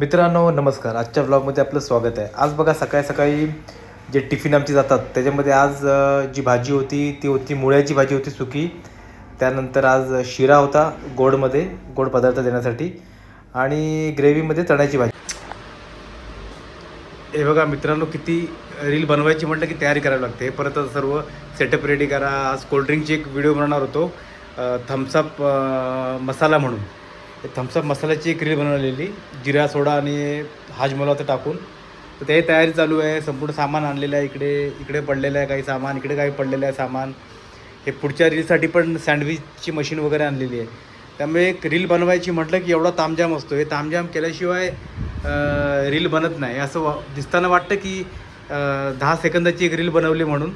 मित्रांनो नमस्कार. आजच्या ब्लॉगमध्ये आपलं स्वागत आहे. आज बघा सकाळी सकाळी जे टिफिन आमचे जातात त्याच्यामध्ये आज जी भाजी होती ती होती मुळ्याची भाजी होती सुकी. त्यानंतर आज शिरा होता गोडमध्ये, गोड पदार्थ देण्यासाठी, आणि ग्रेव्हीमध्ये चण्याची भाजी. हे बघा मित्रांनो, किती रील बनवायची म्हटलं की तयारी करावी लागते. परत सर्व सेटअप रेडी करा. आज कोल्ड्रिंकची एक व्हिडिओ बनवणार होतो, थम्सअप मसाला म्हणून. थम्सअप मसाल्याची एक रील बनवलेली, जिरा सोडा आणि हाजमोलाचं टाकून. तर ते तयारी चालू आहे. संपूर्ण सामान आणलेलं आहे. इकडे पडलेलं आहे काही सामान, इकडे काही पडलेलं आहे सामान. हे पुढच्या रीलसाठी पण सँडविचची मशीन वगैरे आणलेली आहे. त्यामुळे एक रील बनवायची म्हटलं की एवढा तामझाम असतो. हे तामझाम केल्याशिवाय रील बनत नाही. असं दिसताना वाटतं की 10 सेकंदाची एक रील बनवली म्हणून,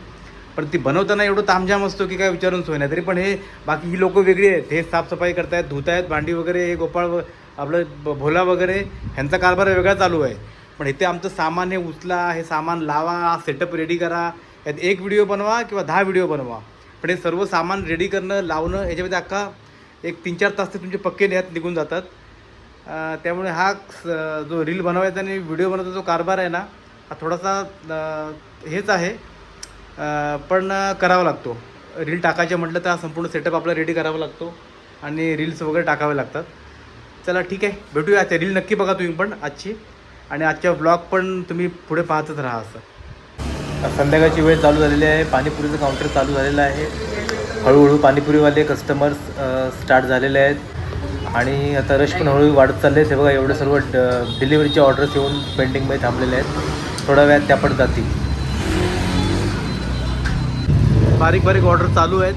पण ती बनवताना एवढं तामझाम असतो की काय विचारून सोय नाही. तरी पण हे बाकी ही लोकं वेगळी आहेत. हे साफसफाई करतायत, धुत आहेत भांडी वगैरे. हे गोपाळ आपलं भोला वगैरे ह्यांचा कारभार वेगळा चालू आहे. पण इथे आमचं सामान हे उचला, हे सामान लावा, सेटअप रेडी करा. यात एक व्हिडिओ बनवा किंवा 10 व्हिडिओ बनवा, पण हे सर्व सामान रेडी करणं, लावणं, याच्यामध्ये अख्खा एक 3-4 तास ते तुमचे पक्के ह्यात निघून जातात. त्यामुळे हा जो रील बनवायचा आणि व्हिडिओ बनवायचा जो कारभार आहे ना, हा थोडासा हेच आहे, पण करावा लागतो. रील टाकायचे म्हटलं तर हा संपूर्ण सेटअप आपला रेडी करावा लागतो आणि रील्स वगैरे टाकावे लागतात. चला ठीक आहे, भेटूया. त्या रील नक्की बघा तुम्ही पण आजची, आणि आजच्या ब्लॉग पण तुम्ही पुढे पाहतच राहा. असं संध्याकाळची वेळ चालू झालेली आहे. पाणीपुरीचं काउंटर चालू झालेलं आहे. हळूहळू पाणीपुरीवाले कस्टमर्स स्टार्ट झालेले आहेत आणि आता रश पण हळूहळू वाढत चालले आहेत. हे बघा, एवढे सर्व डिलिव्हरीचे ऑर्डर्स येऊन पेंडिंगमध्ये थांबलेले आहेत. थोड्या वेळात त्या पण जातील. बारीक बारीक ऑर्डर चालू आहेत.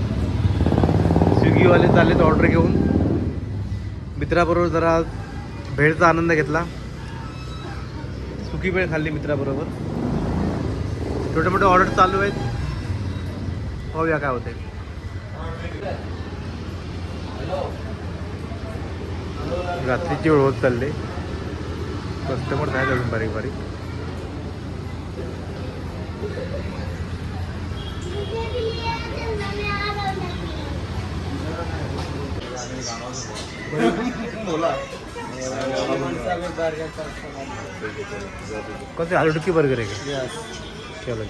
स्विगीवाले चाललेत ऑर्डर घेऊन. मित्राबरोबर जरा भेळचा आनंद घेतला, सुकी भेळ खाल्ली मित्राबरोबर. छोटे मोठे ऑर्डर चालू आहेत, पाहूया काय होते. रात्रीची वेळ होत चालले, कस्टमर आहेत अजून बारीक बारीक. कसे आलू बर्गर आहे का? चलो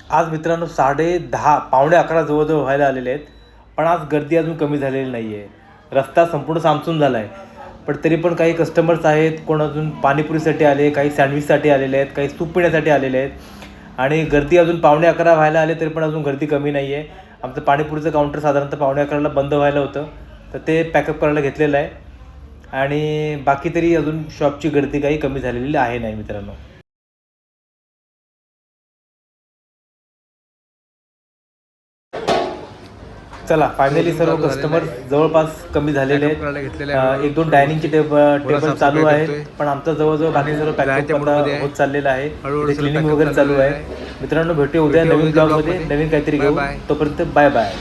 आज मित्रांनो 10:30 पावणे 11 जवळजवळ व्हायला आलेले आहेत, पण आज गर्दी अजून कमी झालेली नाही आहे. रस्ता संपूर्ण सामसून झाला आहे, पण तरी पण काही कस्टमर्स आहेत. कोण अजून पाणीपुरीसाठी आले, काही सँडविचसाठी आलेले आहेत, काही सूप पिण्यासाठी आलेले आहेत. आणि गर्दी अजून पावणे 11 व्हायला आले तरी पण अजून गर्दी कमी नाही आहे. आमचं पाणीपुरीचं काउंटर साधारणतः पावणे 11ला बंद व्हायला होतं, तर ते पॅकअप करायला घेतलेलं आहे. आणि बाकी तरी अजून शॉपची गर्दी काही कमी झालेली आहे नाही मित्रांनो. चला, फायनली सर्व कस्टमर जवळपास कमी झालेले आहेत. 1-2 डायनिंगचे टेबल चालू आहेत, पण आमचं जवळजवळ बाकी सर्व पॅकअप होत चाललेलं आहे. क्लिनिंग वगैरे चालू आहे. मित्रांनो, भेटू उद्या नवीन ब्लॉगमध्ये नवीन काहीतरी घेऊ. तोपर्यंत बाय बाय.